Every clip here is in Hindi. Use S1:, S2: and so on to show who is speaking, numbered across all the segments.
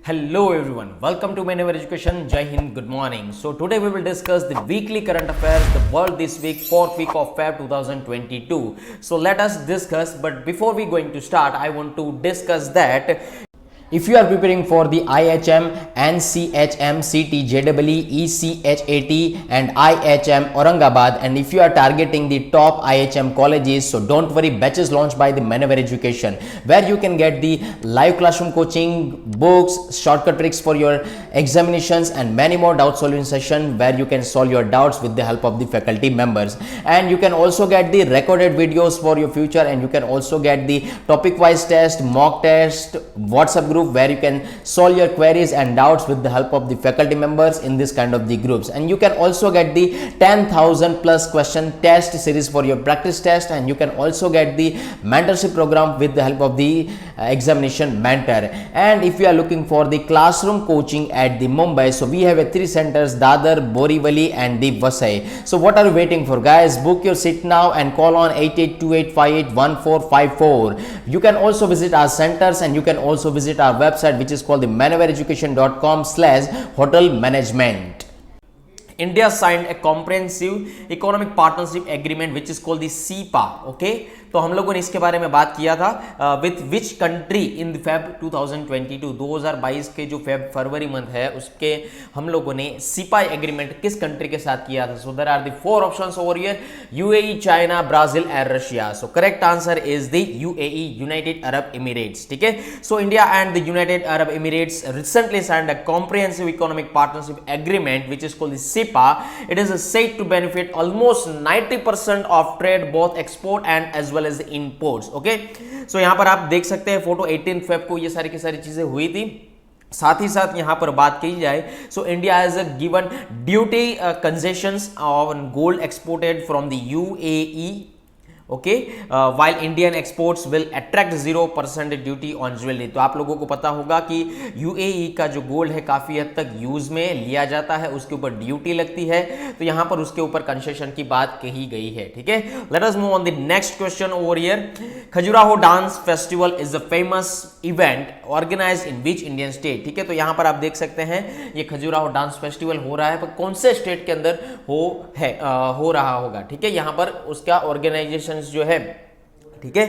S1: Hello everyone, welcome to Manever Education. Jai Hind, good morning. So today we will discuss the weekly current affairs, the world this week, 4th week of Feb 2022. So let us discuss, but before we going to start, I want to discuss that if you are preparing for the IHM, NCHM, CT, JEE, ECHAT and IHM Aurangabad, and if you are targeting the top IHM colleges, so don't worry, batches launched by the Manever Education, where you can get the live classroom coaching, books, shortcut tricks for your examinations and many more doubt solution session where you can solve your doubts with the help of the faculty members. And you can also get the recorded videos for your future, and you can also get the topic wise test, mock test, WhatsApp group where you can solve your queries and doubts with the help of the faculty members in this kind of the groups. And you can also get the 10,000 plus question test series for your practice test, and you can also get the mentorship program with the help of the examination mentor. And if you are looking for the classroom coaching at the Mumbai, so we have a 3 centers, Dadar, Borivali and the Vasai. So what are you waiting for, guys? Book your seat now and call on 8828581454. You can also visit our centers, and you can also visit our website, which is called the manevereducation.com/hotel management. India signed a comprehensive economic partnership agreement which is called the SEPA. Okay, तो हम लोगों ने इसके बारे में बात किया था with which country in the Feb 2022 2022 के जो फरवरी मंथ है उसके हम लोगों ने सीपा एग्रीमेंट किस कंट्री के साथ किया था. So there are the 4 options over here, UAE, China, Brazil and Russia. So correct answer is the UAE, United Arab Emirates. ठीक है, so India and the United Arab Emirates recently signed a comprehensive economic partnership agreement which is called the SEPA. It is said to benefit almost 90% of trade, both export and as well as the imports. Okay, so यहाँ पर आप देख सकते हैं फोटो 18 फेब को ये सारी की सारी चीजें हुई थी. साथ ही साथ यहां पर बात की जाए, so India has given duty concessions on gold exported from the UAE. Okay, while Indian exports will attract 0% duty on jewellery. तो आप लोगों को पता होगा कि यूएई का जो गोल्ड है काफी हद तक यूज में लिया जाता है, उसके ऊपर ड्यूटी लगती है, तो यहां पर उसके ऊपर कंसेशन की बात कही गई है. ठीक है, let us move on the next question over here. Khajuraho dance festival is a famous event organized in which Indian state. ठीक है, तो यहां पर आप देख सकते हैं ये खजुराहो डांस फेस्टिवल हो रहा है, पर कौन से स्टेट के अंदर हो रहा होगा. ठीक है, यहां पर उसका ऑर्गेनाइजेशन जो है, ठीक है,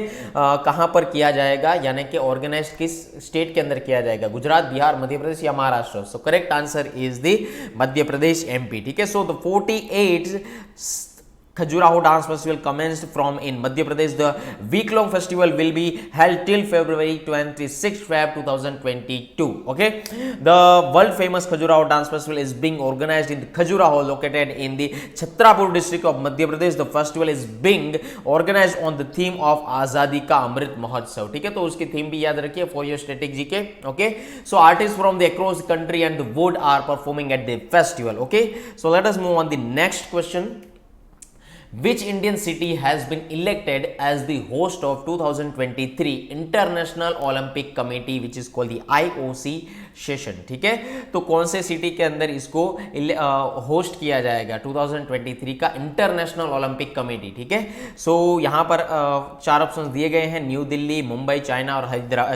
S1: कहां पर किया जाएगा, यानी कि ऑर्गेनाइज किस स्टेट के अंदर किया जाएगा, गुजरात, बिहार, मध्य प्रदेश या महाराष्ट्र. सो correct answer is the Madhya Pradesh, MP. ठीक है, so the 48 Khajuraho Dance Festival commenced from in Madhya Pradesh. The week-long festival will be held till February 26 Feb 2022. Okay, the world-famous Khajuraho Dance Festival is being organized in the Khajuraho, located in the Chhatrapur district of Madhya Pradesh. The festival is being organized on the theme of Azadi Ka Amrit Mahotsav. ठीक है, तो उसकी थीम भी याद रखिए for your strategy के. Okay, so artists from the across the country and the world are performing at the festival. Okay, so let us move on the next question. Which Indian city has been elected as the host of 2023 International Olympic Committee, which is called the IOC session. ठीक है, तो कौन से सिटी के अंदर इसको होस्ट किया जाएगा 2023 का इंटरनेशनल ओलंपिक कमेटी. ठीक है, सो यहाँ पर 4 ऑप्शंस दिए गए हैं, न्यू दिल्ली, मुंबई, चाइना और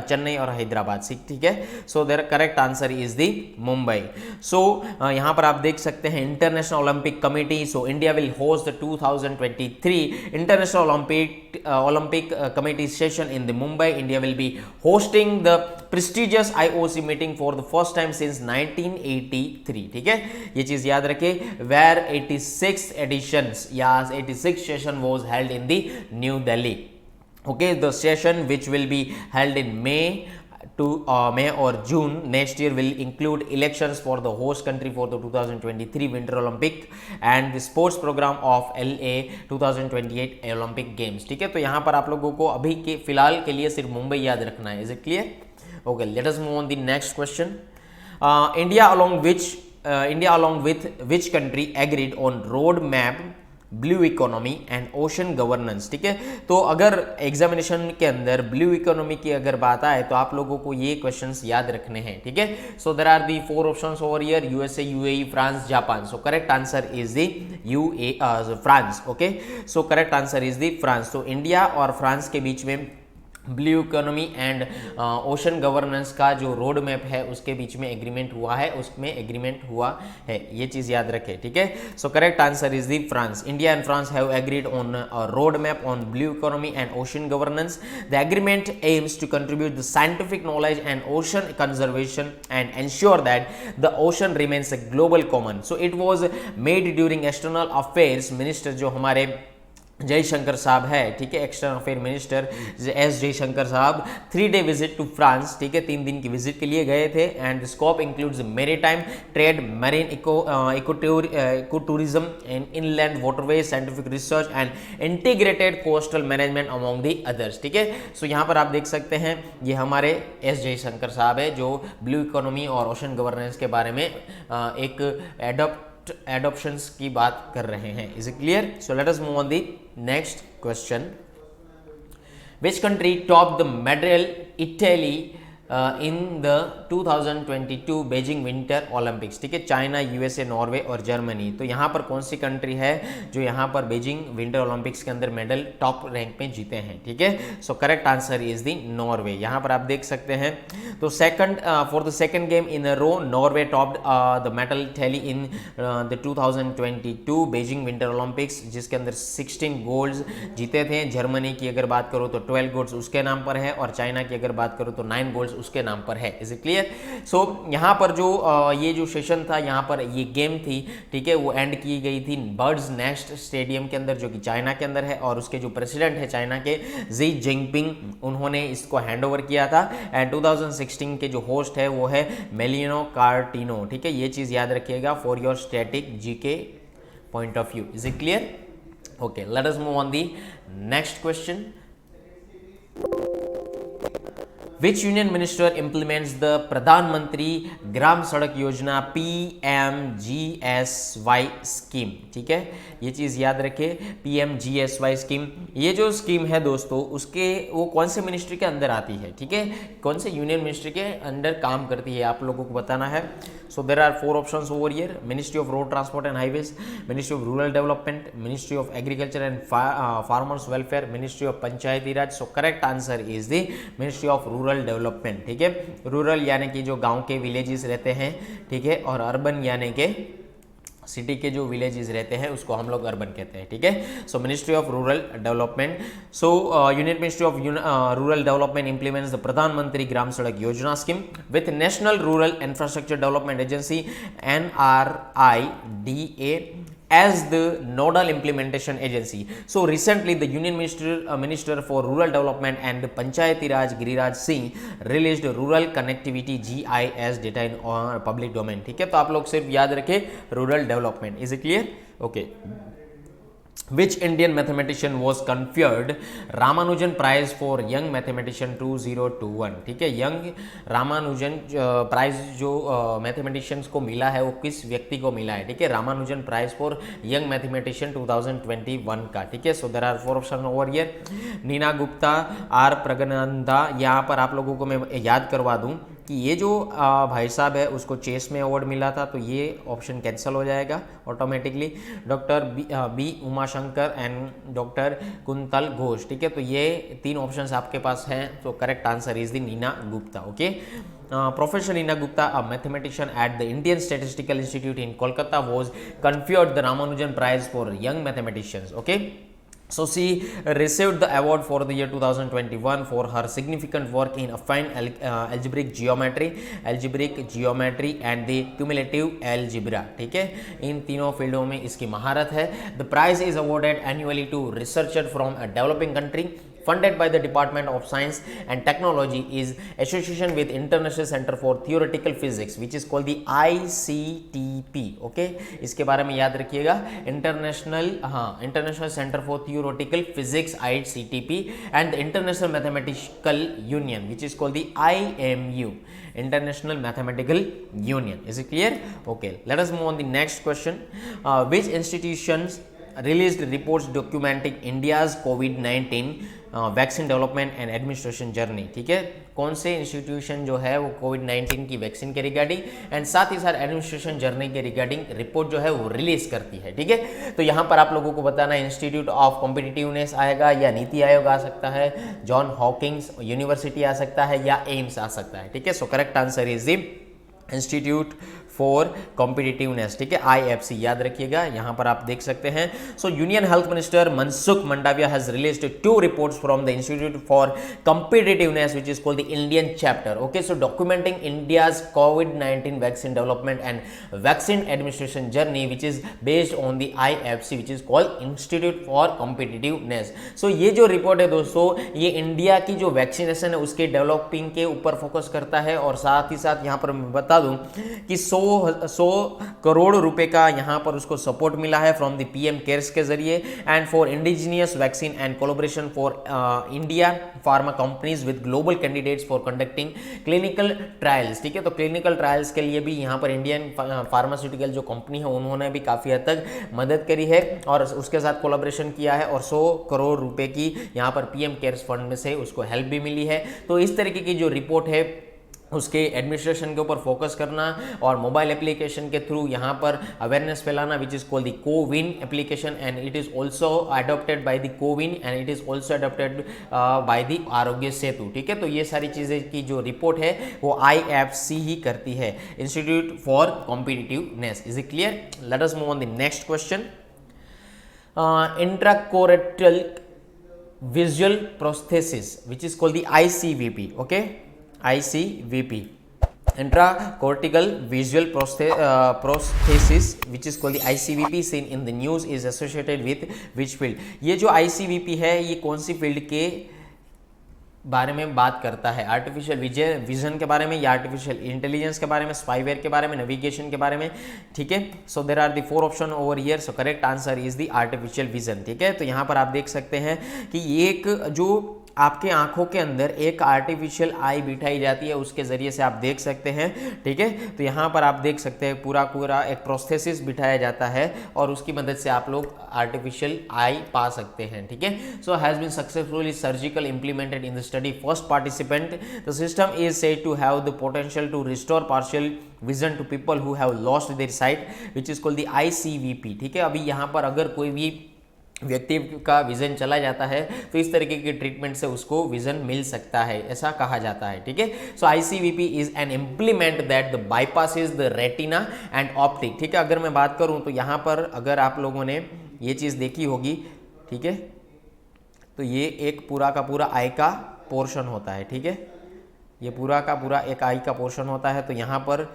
S1: चेन्नई और हैदराबाद. ठीक है, so there correct answer is the Mumbai. So यहाँ पर आप देख सकते हैं International Olympic Committee. So India will host the 2023 International Olympic Committee session in the Mumbai. India will be hosting the prestigious IOC meeting for the first time since 1983. ठीक है, ये चीज याद रखें. where 86 editions, yes, 86 session was held in the New Delhi. Okay, the session which will be held in May or June next year will include elections for the host country for the 2023 Winter Olympic and the sports program of LA 2028 Olympic Games. ठीक है, तो यहाँ पर आप लोगों को अभी के फिलहाल के लिए सिर्फ मुंबई याद रखना है. Is it clear? Okay, let us move on the next question. India along with which country agreed on road map, blue economy and ocean governance. ठीक है, तो अगर एग्जामिनेशन के अंदर ब्लू इकोनॉमी की अगर बात आए तो आप लोगों को ये क्वेश्चंस याद रखने हैं. ठीक है, so there are the 4 options over here, USA, UAE, France, Japan. So correct answer is the France. Okay, so correct answer is the France. तो इंडिया और फ्रांस के बीच में blue economy and ocean governance का जो रोड मैप है उसके बीच में एग्रीमेंट हुआ है, उसमें एग्रीमेंट हुआ है, ये चीज याद रखें, ठीक है। So correct answer is the France. India and France have agreed on a road map on blue economy and ocean governance. The agreement aims to contribute the scientific knowledge and ocean conservation and ensure that the ocean remains a global common. So it was made during external affairs minister जो हमारे जयशंकर साहब है, ठीक है, external affair minister S Jaishankar साहब 3-day विजिट टू फ्रांस, ठीक है, 3 दिन की विजिट के लिए गए थे। And scope includes maritime trade, marine eco tourism and inland waterway, scientific research and integrated coastal management among the others, ठीक है। सो यहाँ पर आप देख सकते हैं ये हमारे एस जयशंकर साहब है जो ब्लू इकोनॉमी और ओशन गवर्नेंस के बारे में एक एडॉप्शंस की बात कर रहे हैं। Is it clear? So let us move on the next question. Which country top the medal Italy in the 2022 Beijing Winter Olympics, ठीक है, चाइना, यूएसए, नॉर्वे और जर्मनी। तो यहाँ पर कौन सी कंट्री है जो यहाँ पर बीजिंग विंटर ओलंपिक्स के अंदर मेडल टॉप रैंक में जीते हैं, ठीक है। So correct answer is the Norway. यहाँ पर आप देख सकते हैं तो for the second game in a row Norway topped the medal tally in the 2022 Beijing Winter Olympics, जिसके अंदर 16 गोल्ड्स जीते थे। जर्मनी की अगर बात करो तो 12 गोल्ड्स उसके नाम पर है और चाइना की अगर बात करो तो 9 गोल्ड्स उसके नाम पर है। Is it clear? सो यहाँ पर जो ये जो सेशन था, यहाँ पर ये गेम थी, ठीक है, वो एंड की गई थी बर्ड्स नेस्ट स्टेडियम के अंदर जो कि चाइना के अंदर है। और उसके जो प्रेसिडेंट है चाइना के जी जिनपिंग, उन्होंने इसको हैंडओवर किया था। एंड 2016 के जो होस्ट है वो है मेलिनो कार्टिनो, ठीक है, ये चीज याद रखिएगा for your static GK point of view. Is it clear? Okay, let us move on the next question. Which union minister implements the प्रधान मंत्री ग्राम सड़क योजना PMGSY स्कीम, ठीक है, ये चीज याद रखें, PMGSY स्कीम। ये जो स्कीम है दोस्तों उसके वो कौन से मिनिस्ट्री के अंदर आती है, ठीक है, कौन से यूनियन मिनिस्ट्री के अंडर काम करती है, आप लोगों को बताना है। So there are 4 options over here. Ministry of road transport and highways, ministry of rural development, ministry of agriculture and farmers welfare, ministry of Panchayati Raj. So correct answer is the ministry of rural development, ठीक है। रूरल यानी कि जो गांव के विलेजेस रहते हैं, ठीक है, और अर्बन यानी कि सिटी के जो विलेजेस रहते हैं उसको हम लोग अर्बन कहते हैं, ठीक है। सो ministry of rural development. So union ministry of rural development implements the प्रधानमंत्री ग्राम सड़क योजना scheme with national rural infrastructure development agency NRIDA as the nodal implementation agency. So recently the Union Minister for Rural Development and Panchayati Raj Giriraj Singh released Rural Connectivity GIS data in public domain, ठीक है। तो आप लोग सिर्फ याद रखें rural development. Is it clear? Okay. Which Indian mathematician was conferred Ramanujan prize for young mathematician 2021, ठीक है, यंग रामानुजन प्राइज जो मैथमेटिशियंस को मिला है वो किस व्यक्ति को मिला है, ठीक है, Ramanujan prize for young mathematician 2021 का, ठीक है। So there are 4 option over here. Nina Gupta, R Praggnanandhaa. यहाँ पर आप लोगों को मैं याद करवा दूं कि ये जो भाई साहब है उसको चेस में अवार्ड मिला था, तो ये ऑप्शन कैंसिल हो जाएगा automatically. Doctor B Umashankar and doctor Kuntal Ghosh, ठीक है, तो ये 3 ऑप्शंस आपके पास हैं। तो correct answer is the Nina Gupta, okay. Professor Nina Gupta, a mathematician at the Indian Statistical Institute in Kolkata, was conferred the Ramanujan Prize for Young Mathematicians, okay. So she received the award for the year 2021 for her significant work in affine algebraic geometry and the cumulative algebra, ठीक है, इन तीनों फील्डों में इसकी महारत है। The prize is awarded annually to researcher from a developing country funded by the Department of Science and Technology is association with International Center for Theoretical Physics which is called the ICTP, okay, इसके बारे में याद रखिएगा, international centre for theoretical physics ICTP and the International Mathematical Union which is called the IMU, International Mathematical Union. Is it clear? Okay, let us move on the next question. Which institutions released reports documenting India's COVID-19 vaccine development and administration journey. ठीक है, कौन से इंस्टीट्यूशन जो है वो कोविड-19 की वैक्सीन के रिगार्डिंग एंड साथ ही साथ एडमिनिस्ट्रेशन जर्नी के रिगार्डिंग रिपोर्ट जो है वो रिलीज करती है। ठीक है, तो यहाँ पर आप लोगों को बताना इंस्टीट्यूट ऑफ कॉम्पिटिटिवनेस आएगा या नीति आयोग आ सकता है, जॉन हॉकिंग्स यूनिवर्सिटी आ सकता है या एम्स आ सकता है। ठीक है, so correct answer is the Institute for competitiveness. ठीक है, IFC याद रखिएगा, यहां पर आप देख सकते हैं। So union health minister Mansukh Mandaviya has released 2 reports from the Institute for Competitiveness which is called the Indian chapter. Okay, so documenting India's कोविड-19 vaccine development and vaccine administration journey which is based on the IFC which is called Institute for Competitiveness. So ये जो रिपोर्ट है दोस्तों, ये इंडिया की जो वैक्सीनेशन है उसके डेवलपिंग के ऊपर फोकस करता है और साथ ही साथ यहां पर मैं बता दूं कि 100 करोड़ रुपए का यहां पर उसको सपोर्ट मिला है फ्रॉम द PM केयर्स के जरिए and for indigenous vaccine and collaboration for India pharma companies with global candidates for conducting clinical trials. ठीक है, तो क्लिनिकल ट्रायल्स के लिए भी यहां पर इंडियन फार्मास्यूटिकल जो कंपनी है उन्होंने भी काफी हद तक मदद करी है और उसके साथ कोलैबोरेशन किया है और 100 करोड़ रुपए की यहां पर PM केयर्स फंड में से उसको हेल्प भी मिली है। तो इस तरीके की जो रिपोर्ट है उसके एडमिनिस्ट्रेशन के ऊपर फोकस करना और मोबाइल एप्लीकेशन के थ्रू यहाँ पर अवेयरनेस फैलाना विच is called the CoWIN application and it is also adopted by the CoWIN and it is also adopted by the Aarogya Setu. ठीक है, तो ये सारी चीज़ें की जो रिपोर्ट है वो IFC ही करती है, Institute for Competitiveness. Is it clear? Let us move on the next question. Intracortical visual prosthesis which is called the ICVP। Okay, ICVP, intracortical visual prosthesis which is called the ICVP seen in the news is associated with which field? ये जो ICVP है ये कौन सी फील्ड के बारे में बात करता है? आर्टिफिशियल विजन के बारे में या आर्टिफिशियल इंटेलिजेंस के बारे में, स्पाईवेयर के बारे में, नेविगेशन के बारे में। ठीक है, so there are the 4 option over here, so correct answer is the artificial vision. ठीक है, तो यहाँ पर आप देख सकते हैं कि एक जो आपके आंखों के अंदर एक आर्टिफिशियल आई बिठाई जाती है, उसके जरिए से आप देख सकते हैं। ठीक है, तो यहाँ पर आप देख सकते हैं पूरा एक प्रोस्थेसिस बिठाया जाता है और उसकी मदद से आप लोग आर्टिफिशियल आई पा सकते हैं। ठीक है, so has been successfully surgical implemented in the study first participant. The system is said to have the potential to restore partial vision to people who have lost their sight which is called the ICVP। ठीक है, अभी यहाँ पर अगर कोई भी व्यक्ति का विजन चला जाता है तो इस तरीके की ट्रीटमेंट से उसको विजन मिल सकता है, ऐसा कहा जाता है। ठीक है, सो ICVP is an implement that the bypasses the retina and optic. ठीक है, अगर मैं बात करूं तो यहाँ पर अगर आप लोगों ने ये चीज़ देखी होगी, ठीक है, तो ये एक पूरा का पूरा आई का पोर्शन होता है। ठीक है, ये पूरा का पूरा एक आई का पोर्शन होता है, तो यहाँ पर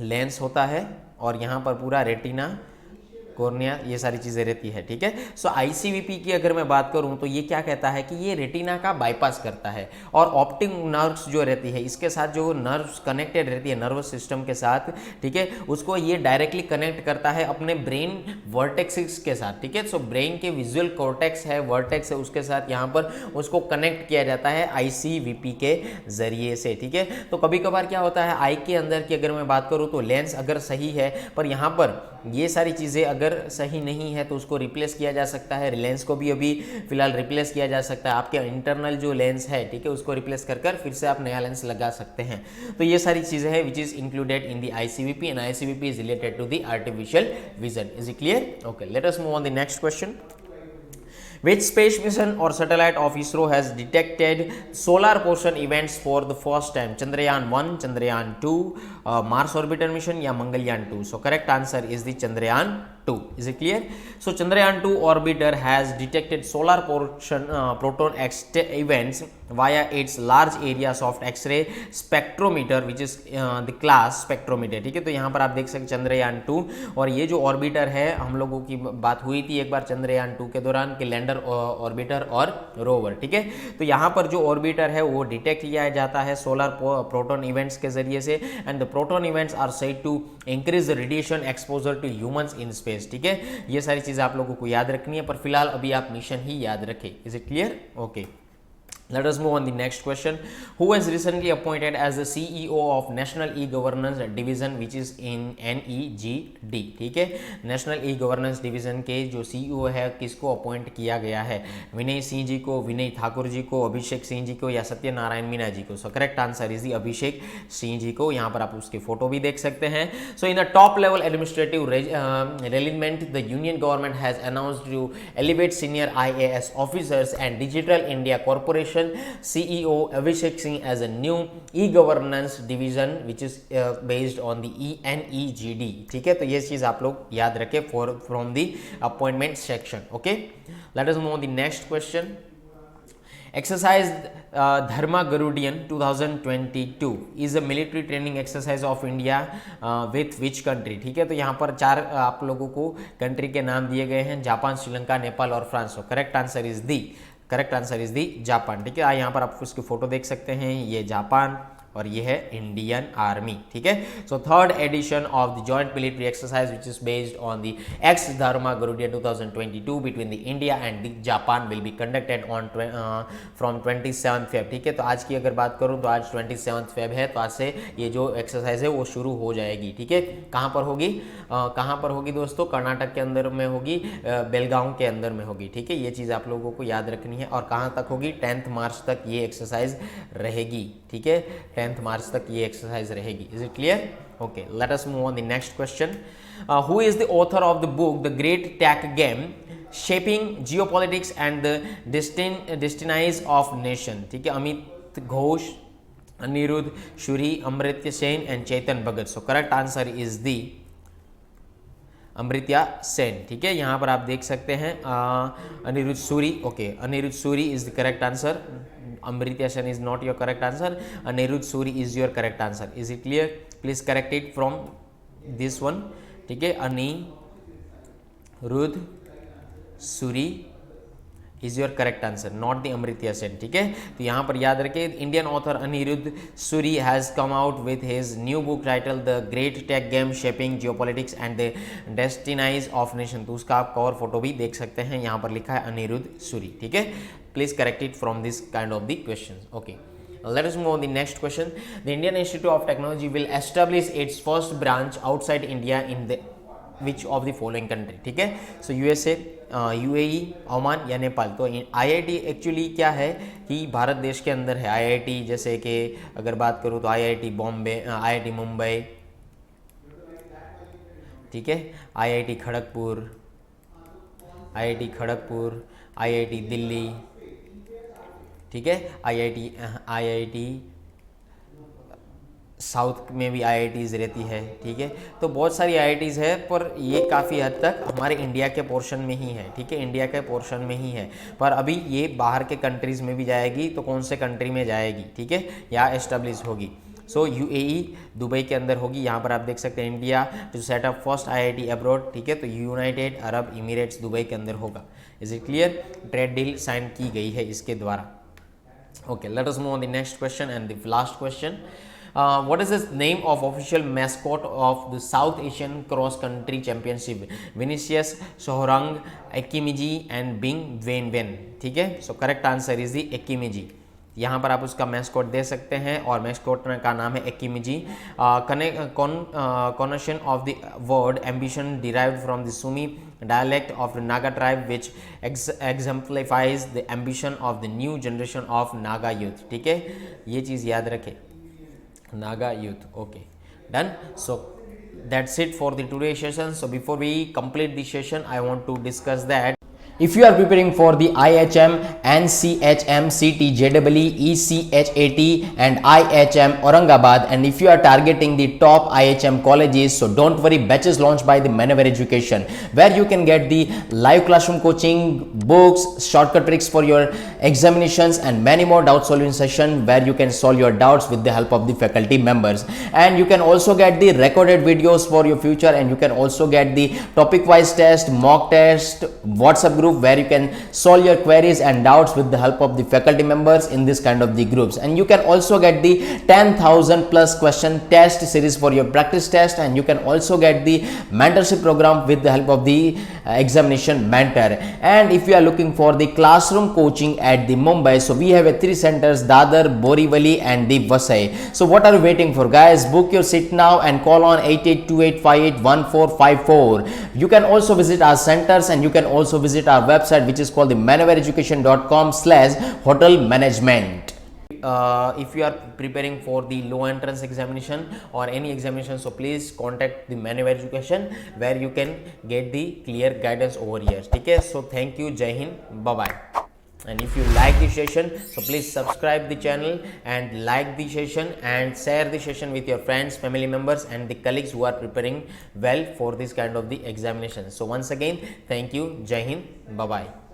S1: लेंस होता है और यहाँ पर पूरा रेटिना, कॉर्निया, ये सारी चीज़ें रहती है। ठीक है, सो ICVP की अगर मैं बात करूं तो ये क्या कहता है कि ये रेटिना का बाईपास करता है और ऑप्टिक नर्व्स जो रहती है इसके साथ जो नर्व्स कनेक्टेड रहती है नर्वस सिस्टम के साथ, ठीक है, उसको ये डायरेक्टली कनेक्ट करता है अपने ब्रेन वर्टेक्स के साथ। ठीक है, सो ब्रेन के विजुअल कॉर्टेक्स है, वर्टेक्स है, उसके साथ यहाँ पर उसको कनेक्ट किया जाता है ICVP के जरिए से। ठीक है, तो कभी कभार क्या होता है आई के अंदर की अगर मैं बात करूँ तो लेंस अगर सही है पर यहाँ पर ये सारी चीज़ें अगर सही नहीं है तो उसको रिप्लेस किया जा सकता है। लेंस को भी अभी फिलहाल रिप्लेस किया जा सकता है, आपके इंटरनल जो लेंस है, ठीक है, उसको रिप्लेस कर फिर से आप नया लेंस लगा सकते हैं। तो ये सारी चीज़ें हैं which is included in the ICVP and ICVP is related to the artificial vision. Is it clear? Okay, let us move on the next question. Which space mission or satellite of ISRO has detected solar portion events for the first time? Chandrayaan 1, Chandrayaan 2, Mars orbiter mission या Mangalyaan 2? So correct answer is the Chandrayaan 2. Is it clear? So Chandrayaan 2 orbiter has detected solar portion proton events via its large area soft X-ray spectrometer which is the class spectrometer। ठीक है, तो यहाँ पर आप देख सकते चंद्रयान 2 और ये जो ऑर्बिटर है हम लोगों की बात हुई थी एक बार चंद्रयान 2 के दौरान कि लैंडर, ऑर्बिटर और रोवर। ठीक है, तो यहाँ पर जो ऑर्बिटर है वो डिटेक्ट किया जाता है सोलर प्रोटॉन इवेंट्स के जरिए से and the proton events are said to increase the radiation exposure to humans in space. ठीक है, ये सारी चीजें आप लोगों को याद रखनी है पर फिलहाल अभी आप मिशन ही याद रखें। Is it clear? Okay, Let us move on the next question. Who was recently appointed as the CEO of National E-Governance Division, which is in NEGD? ठीक है, नेशनल ई गवर्नेंस डिवीजन के जो CEO है किसको अपॉइंट किया गया है? विनय सिंह जी को, विनय ठाकुर जी को, अभिषेक सिंह जी को या सत्यनारायण मीना जी को? So correct answer is the Abhishek Singh ji को। यहाँ पर आप उसकी फोटो भी देख सकते हैं। So in the top level administrative realignment the union government has announced to elevate senior IAS officers and digital India corporation CEO Abhishek Singh as a new e-governance division which is based on the NEGD। ठीक है, तो ये चीज आप लोग याद रखें from the appointment section। okay, let us move on the next question। Exercise Dharma Garudian 2022 is a military training exercise of India with which country? ठीक है, तो यहाँ पर 4 आप लोगों को कंट्री के नाम दिए गए हैं, जापान, श्रीलंका, नेपाल और France. Correct answer is the Japan. ठीक है, यहाँ पर आप उसकी फोटो देख सकते हैं, ये जापान और ये है इंडियन आर्मी। ठीक है, so third edition of the joint military exercise which is based on the ex Dharma guardian 2022 between the India and the Japan will be conducted on from 27 Feb. ठीक है, तो आज की अगर बात करूं तो आज 27 फेब है, तो आज से ये जो एक्सरसाइज है वो शुरू हो जाएगी। ठीक है, कहाँ पर होगी दोस्तों? कर्नाटक के अंदर में होगी, बेलगांव के अंदर में होगी। ठीक है, ये चीज़ आप लोगों को याद रखनी है। और कहाँ तक होगी? 10 मार्च तक ये एक्सरसाइज रहेगी। ठीक है, 10 मार्च तक ये एक्सरसाइज रहेगी। Is it clear? Okay, let us move on the next question. Who is the author of the book the great tech game shaping geopolitics and the destinies of nation? ठीक है, Amit Ghosh, Aniruddha Suri, Amartya Sen and Chetan Bhagat. So correct answer is the Amartya Sen. ठीक है, यहाँ पर आप देख सकते हैं Aniruddha Suri. Okay, Aniruddha Suri is the correct answer. Amritya Sen is not your correct answer. Anirudh Suri is your correct answer. Is it clear? Please correct it from this one. ठीक है, Anirudh Suri is your correct answer, not the Amritya Sen। ठीक है, तो यहाँ पर याद रखिए, Indian author Aniruddha Suri has come out with his new book title the great tech game shaping geopolitics and the destinies of nation. तो उसका आप कवर फोटो भी देख सकते हैं, यहाँ पर लिखा है अनिरुद्ध सूरी। ठीक है, please correct it from this kind of the questions। okay, let us move on the next question। the Indian Institute of Technology will establish its first branch outside India in the which of the following country? ठीक है, so USA, UAE, ओमान या नेपाल? तो IIT एक्चुअली क्या है कि भारत देश के अंदर है IIT। जैसे कि अगर बात करूँ तो IIT बॉम्बे, IIT मुंबई, ठीक है, IIT खड़गपुर, IIT दिल्ली, ठीक है, IIT साउथ में भी IITs रहती है। ठीक है, तो बहुत सारी IITs है, पर ये काफ़ी हद तक हमारे इंडिया के पोर्शन में ही है। ठीक है, इंडिया के पोर्शन में ही है, पर अभी ये बाहर के कंट्रीज़ में भी जाएगी। तो कौन से कंट्री में जाएगी? ठीक है, या एस्टेब्लिश होगी? सो UAE दुबई के अंदर होगी। यहाँ पर आप देख सकते हैं India to set up first IIT abroad. ठीक है, तो यूनाइटेड अरब इमिरेट्स दुबई के अंदर होगा। Is it clear? Trade deal sign की गई है इसके द्वारा। Okay, let us move on the next question and the last question। what is the name of official mascot of the South Asian Cross Country Championship? Vinicius, Sohrang, Ekimiji and Bing Wen Wen। ठीक है, so correct answer is the Ekimiji। यहाँ पर आप उसका मैस्कॉट दे सकते हैं और मैस्कॉट का नाम है Ekimiji. Connotation of the word ambition derived from the Sumi dialect of the Naga tribe which exemplifies the ambition of the new generation of Naga youth। ठीक है, ये चीज़ याद रखें, Naga youth। okay, done। so that's it for the today's session। so before we complete the session I want to discuss that if you are preparing for the IHM, NCHM, CT, JEE, ECHAT and IHM Aurangabad, and if you are targeting the top IHM colleges, so don't worry, batches launched by the Manever Education, where you can get the live classroom coaching, books, shortcut tricks for your examinations and many more doubt solving session where you can solve your doubts with the help of the faculty members. And you can also get the recorded videos for your future, and you can also get the topic wise test, mock test, WhatsApp group group where you can solve your queries and doubts with the help of the faculty members in this kind of the groups. And you can also get the 10,000 plus question test series for your practice test, and you can also get the mentorship program with the help of the examination mentor. And if you are looking for the classroom coaching at the Mumbai, so we have a 3 centers, Dadar, Borivali and the Vasai. So what are you waiting for, guys? Book your seat now and call on 8828581454. You can also visit our centers, and you can also visit our website, which is called the manoeuvreeducation.com/hotel management. If you are preparing for the low entrance examination or any examination, so please contact the Manoeuvre Education, where you can get the clear guidance over here. Okay, so thank you, Jai Hind, bye bye. And if you like the session, so please subscribe the channel and like the session and share the session with your friends, family members and the colleagues who are preparing well for this kind of the examination. So once again, thank you, Jai Hind, bye bye.